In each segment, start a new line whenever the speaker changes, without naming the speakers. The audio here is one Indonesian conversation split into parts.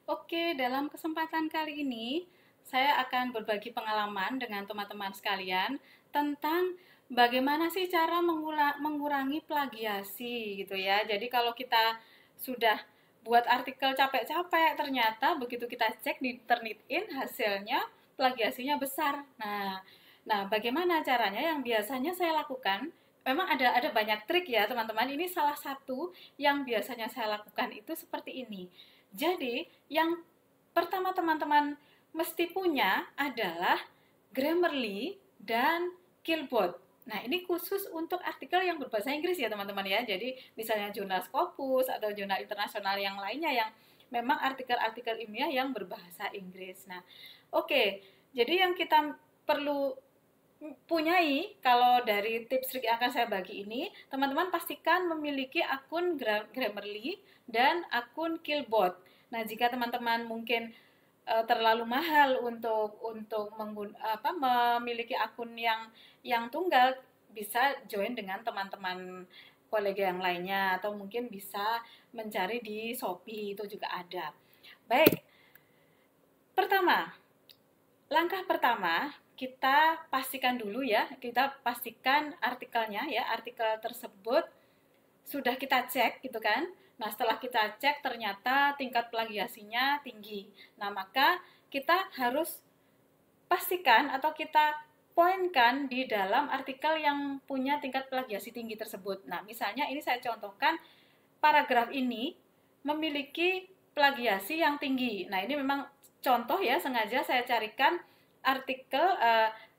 Oke, dalam kesempatan kali ini saya akan berbagi pengalaman dengan teman-teman sekalian tentang bagaimana sih cara mengurangi plagiasi gitu ya. Jadi kalau kita sudah buat artikel capek-capek, ternyata begitu kita cek di Turnitin hasilnya plagiasinya besar. Nah, bagaimana caranya? Yang biasanya saya lakukan, memang ada banyak trik ya teman-teman. Ini salah satu yang biasanya saya lakukan itu seperti ini. Jadi, yang pertama teman-teman mesti punya adalah Grammarly dan Killbot. Nah, ini khusus untuk artikel yang berbahasa Inggris ya teman-teman ya. Jadi, misalnya jurnal Scopus atau jurnal internasional yang lainnya yang memang artikel-artikel ilmiah yang berbahasa Inggris. Nah, oke. Jadi yang kita perlu punyai, kalau dari tips trik yang akan saya bagi ini, teman-teman pastikan memiliki akun Grammarly dan akun Killbot. Nah, jika teman-teman mungkin terlalu mahal untuk memiliki akun yang tunggal, bisa join dengan teman-teman kolega yang lainnya atau mungkin bisa mencari di Shopee, itu juga ada. Baik, pertama, langkah pertama, kita pastikan dulu ya, kita pastikan artikelnya ya, artikel tersebut sudah kita cek gitu kan. Nah, setelah kita cek ternyata tingkat plagiasinya tinggi. Nah, maka kita harus pastikan atau kita poinkan di dalam artikel yang punya tingkat plagiasi tinggi tersebut. Nah, misalnya ini saya contohkan paragraf ini memiliki plagiasi yang tinggi. Nah, ini memang contoh ya, sengaja saya carikan artikel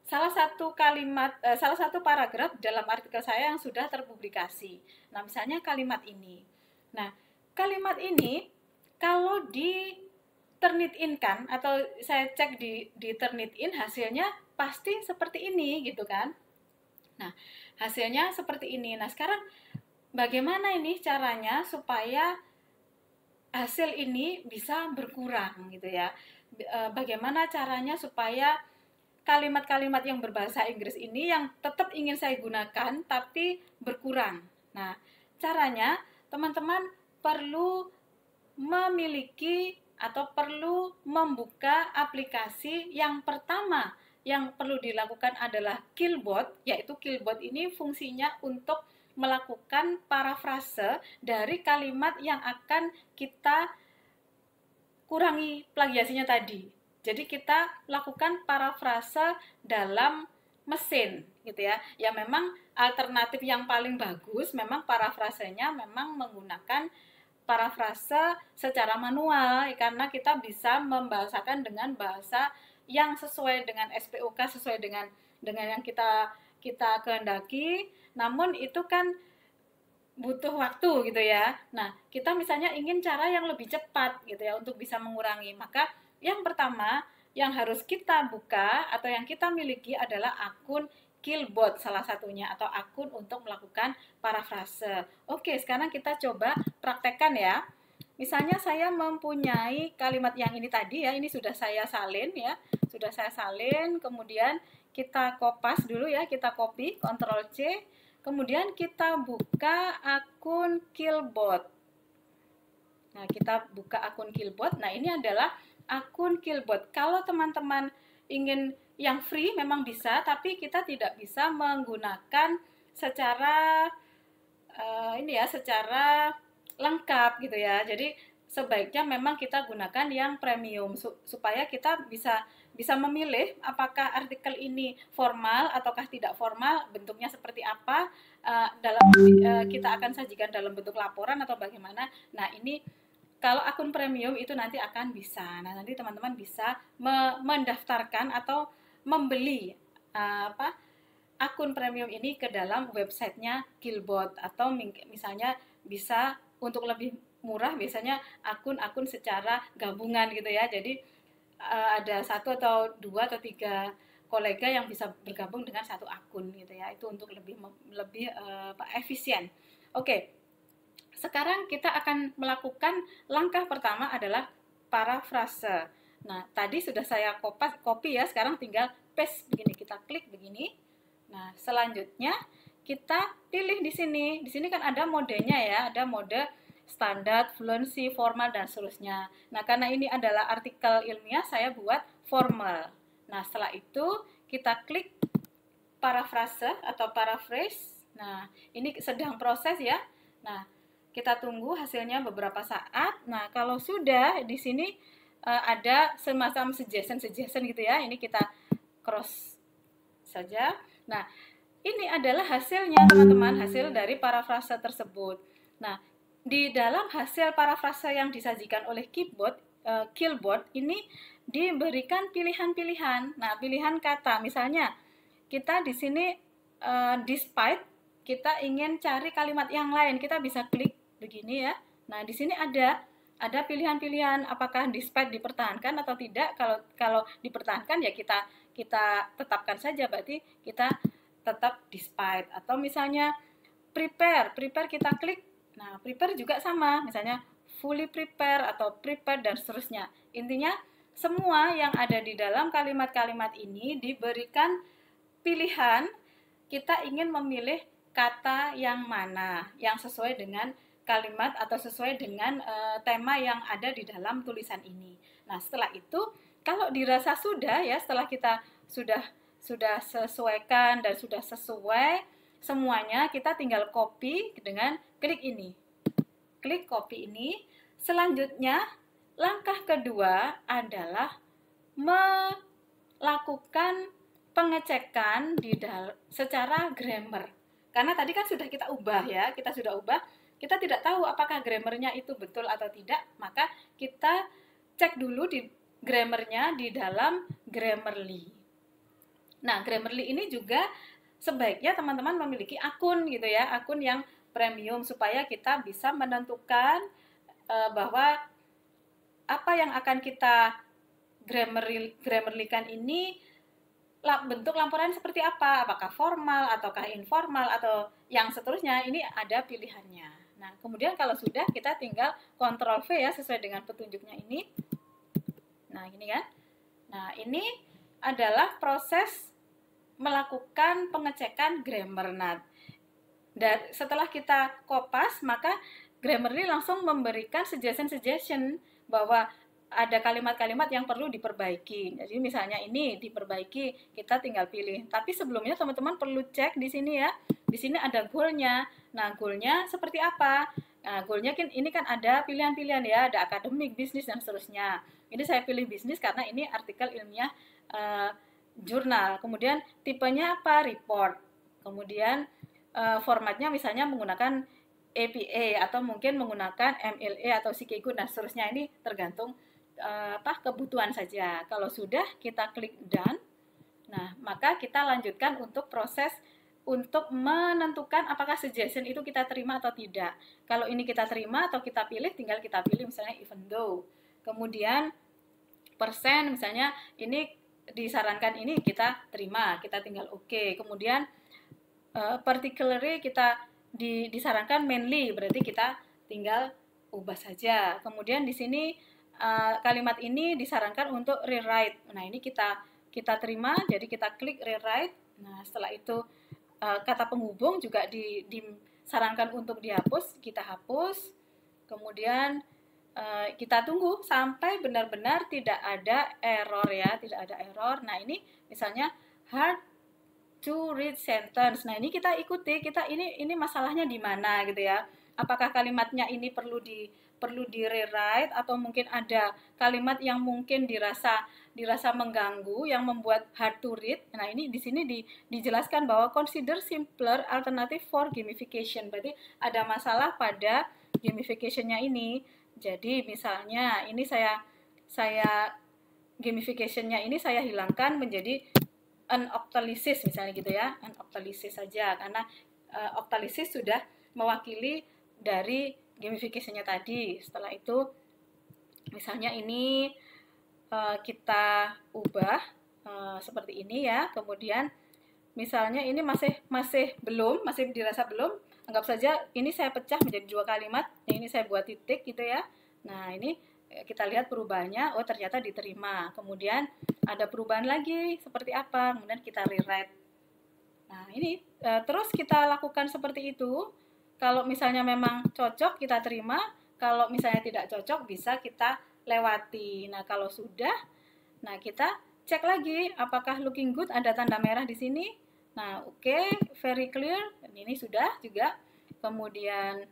salah satu paragraf dalam artikel saya yang sudah terpublikasi. Nah, misalnya kalimat ini. Nah, kalimat ini kalau di Turnitin kan, atau saya cek di Turnitin, hasilnya pasti seperti ini gitu kan. Nah, hasilnya seperti ini. Nah, sekarang bagaimana ini caranya supaya hasil ini bisa berkurang gitu ya. Bagaimana caranya supaya kalimat-kalimat yang berbahasa Inggris ini yang tetap ingin saya gunakan tapi berkurang. Nah, caranya teman-teman perlu memiliki atau perlu membuka aplikasi. Yang pertama yang perlu dilakukan adalah Killbot, yaitu Killbot ini fungsinya untuk melakukan parafrase dari kalimat yang akan kita kurangi plagiasinya tadi. Jadi kita lakukan parafrase dalam mesin gitu ya. Ya memang alternatif yang paling bagus memang parafrasenya memang menggunakan parafrase secara manual, karena kita bisa membahasakan dengan bahasa yang sesuai dengan SPOK, sesuai dengan yang kita kehendaki. Namun itu kan butuh waktu gitu ya. Nah, kita misalnya ingin cara yang lebih cepat gitu ya untuk bisa mengurangi. Maka yang pertama yang harus kita buka atau yang kita miliki adalah akun Killbot salah satunya, atau akun untuk melakukan parafrase. Oke, sekarang kita coba praktekkan ya. Misalnya saya mempunyai kalimat yang ini tadi ya, ini sudah saya salin ya. Sudah saya salin, kemudian kita kopas dulu ya, kita copy, Ctrl C. Kemudian kita buka akun Killbot. Nah, kita buka akun Killbot. Nah, ini adalah akun Killbot. Kalau teman-teman ingin yang free memang bisa, tapi kita tidak bisa menggunakan secara secara lengkap gitu ya. Jadi sebaiknya memang kita gunakan yang premium supaya kita bisa memilih apakah artikel ini formal ataukah tidak formal, bentuknya seperti apa, kita akan sajikan dalam bentuk laporan atau bagaimana. Nah, ini kalau akun premium itu nanti akan bisa. Nah, nanti teman-teman bisa mendaftarkan atau membeli akun premium ini ke dalam websitenya Killbot, atau misalnya bisa untuk lebih murah biasanya akun-akun secara gabungan gitu ya. Jadi ada satu atau dua atau tiga kolega yang bisa bergabung dengan satu akun gitu ya. Itu untuk lebih efisien. Oke. Sekarang kita akan melakukan langkah pertama adalah parafrase. Nah, tadi sudah saya copy ya, sekarang tinggal paste begini, kita klik begini. Nah, selanjutnya kita pilih di sini. Di sini kan ada modenya ya, ada mode standar, fluency, formal, dan seterusnya. Nah, karena ini adalah artikel ilmiah, saya buat formal. Nah, setelah itu kita klik parafrase atau paraphrase. Nah, ini sedang proses ya. Nah, kita tunggu hasilnya beberapa saat. Nah, kalau sudah di sini ada semacam suggestion gitu ya. Ini kita cross saja. Nah, ini adalah hasilnya teman-teman, hasil dari parafrase tersebut. Nah, di dalam hasil parafrase yang disajikan oleh Killbot ini diberikan pilihan-pilihan. Nah, pilihan kata, misalnya kita di sini despite, kita ingin cari kalimat yang lain, kita bisa klik begini ya. Nah, di sini ada pilihan-pilihan, apakah despite dipertahankan atau tidak. Kalau dipertahankan ya kita tetapkan saja, berarti kita tetap despite. Atau misalnya prepare kita klik. Nah, prepare juga sama, misalnya fully prepare atau prepare dan seterusnya. Intinya semua yang ada di dalam kalimat-kalimat ini diberikan pilihan, kita ingin memilih kata yang mana yang sesuai dengan kalimat atau sesuai dengan tema yang ada di dalam tulisan ini. Nah, setelah itu kalau dirasa sudah ya, setelah kita sudah sesuaikan dan sudah sesuai semuanya, kita tinggal copy dengan klik ini. Klik copy ini. Selanjutnya, langkah kedua adalah melakukan pengecekan secara grammar. Karena tadi kan sudah kita ubah ya, kita tidak tahu apakah grammarnya itu betul atau tidak, maka kita cek dulu di grammarnya di dalam Grammarly. Nah, Grammarly ini juga sebaiknya teman-teman memiliki akun gitu ya, akun yang premium supaya kita bisa menentukan bahwa apa yang akan kita Grammarly-kan ini bentuk laporan seperti apa, apakah formal ataukah informal atau yang seterusnya, ini ada pilihannya. Nah, kemudian kalau sudah, kita tinggal Ctrl V ya, sesuai dengan petunjuknya ini. Nah, ini kan. Nah, ini adalah proses melakukan pengecekan grammar. Nah, dan setelah kita kopas, maka Grammarly langsung memberikan suggestion bahwa ada kalimat-kalimat yang perlu diperbaiki. Jadi misalnya ini diperbaiki, kita tinggal pilih. Tapi sebelumnya teman-teman perlu cek di sini ya. Di sini ada goal-nya. Nah, goal-nya seperti apa? Nah, goal-nya ini kan ada pilihan-pilihan ya, ada akademik, bisnis, dan seterusnya. Ini saya pilih bisnis karena ini artikel ilmiah jurnal. Kemudian tipenya apa? Report. Kemudian formatnya misalnya menggunakan APA atau mungkin menggunakan MLA atau Sikiku dan seterusnya. Ini tergantung kebutuhan saja. Kalau sudah, kita klik done. Nah, maka kita lanjutkan untuk proses untuk menentukan apakah suggestion itu kita terima atau tidak. Kalau ini kita terima atau kita pilih, tinggal kita pilih misalnya even though. Kemudian persen misalnya ini disarankan, ini kita terima, kita tinggal oke. Kemudian particularly kita disarankan mainly, berarti kita tinggal ubah saja. Kemudian di sini kalimat ini disarankan untuk rewrite. Nah, ini kita terima, jadi kita klik rewrite. Nah, setelah itu kata penghubung juga disarankan untuk dihapus, kita hapus. Kemudian kita tunggu sampai benar-benar tidak ada error ya, tidak ada error. Nah, ini misalnya hard to read sentence. Nah, ini kita ikuti, ini masalahnya di mana gitu ya. Apakah kalimatnya ini perlu di rewrite atau mungkin ada kalimat yang mungkin dirasa mengganggu yang membuat hard to read. Nah, ini di sini dijelaskan bahwa consider simpler alternative for gamification. Berarti ada masalah pada gamification-nya ini. Jadi misalnya ini saya gamification-nya ini saya hilangkan menjadi unoctalysis misalnya gitu ya, unoctalysis saja karena octalysis sudah mewakili dari gamification-nya tadi. Setelah itu misalnya ini kita ubah seperti ini ya. Kemudian misalnya ini masih dirasa belum, anggap saja ini saya pecah menjadi 2 kalimat. Nah, ini saya buat titik gitu ya. Nah, ini kita lihat perubahannya, oh ternyata diterima. Kemudian ada perubahan lagi seperti apa, kemudian kita rewrite. Nah, ini terus kita lakukan seperti itu Kalau misalnya memang cocok kita terima, kalau misalnya tidak cocok bisa kita lewati. Nah, kalau sudah, nah kita cek lagi apakah looking good, ada tanda merah di sini. Nah, oke, very clear. Ini sudah juga. Kemudian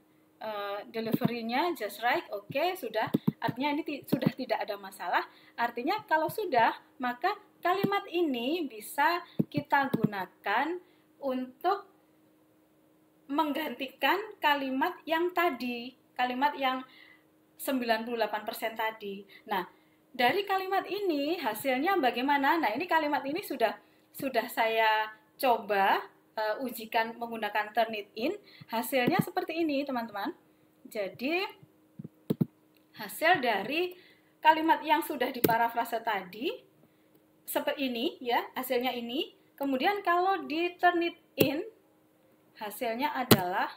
delivery-nya just right, oke, sudah. Artinya ini sudah tidak ada masalah. Artinya kalau sudah, maka kalimat ini bisa kita gunakan untuk menggantikan kalimat yang tadi, kalimat yang 98% tadi. Nah, dari kalimat ini hasilnya bagaimana? Nah, ini kalimat ini sudah saya coba ujikan menggunakan Turnitin. Hasilnya seperti ini, teman-teman. Jadi, hasil dari kalimat yang sudah diparafrase tadi seperti ini ya, hasilnya ini. Kemudian kalau di Turnitin hasilnya adalah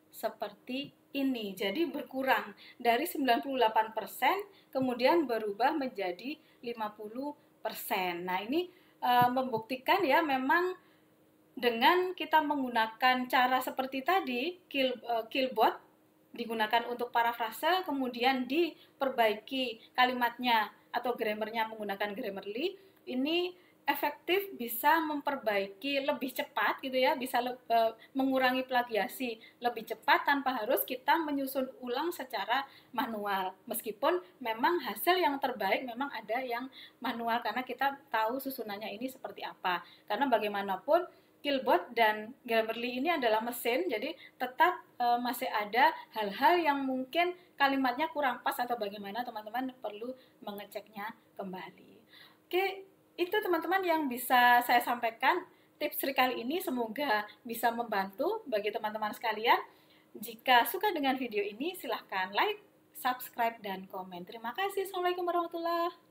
seperti ini. Jadi berkurang dari 98% kemudian berubah menjadi 50%. Nah, ini membuktikan ya memang dengan kita menggunakan cara seperti tadi, Killbot digunakan untuk parafrase, kemudian diperbaiki kalimatnya atau grammarnya menggunakan Grammarly, ini efektif bisa memperbaiki lebih cepat gitu ya, bisa mengurangi plagiasi lebih cepat tanpa harus kita menyusun ulang secara manual. Meskipun memang hasil yang terbaik memang ada yang manual karena kita tahu susunannya ini seperti apa. Karena bagaimanapun Killbot dan Grammarly ini adalah mesin, jadi tetap masih ada hal-hal yang mungkin kalimatnya kurang pas atau bagaimana, teman-teman perlu mengeceknya kembali. Oke, itu teman-teman yang bisa saya sampaikan. Tips Sri kali ini semoga bisa membantu bagi teman-teman sekalian. Jika suka dengan video ini, silahkan like, subscribe, dan komen. Terima kasih. Assalamualaikum warahmatullahi wabarakatuh.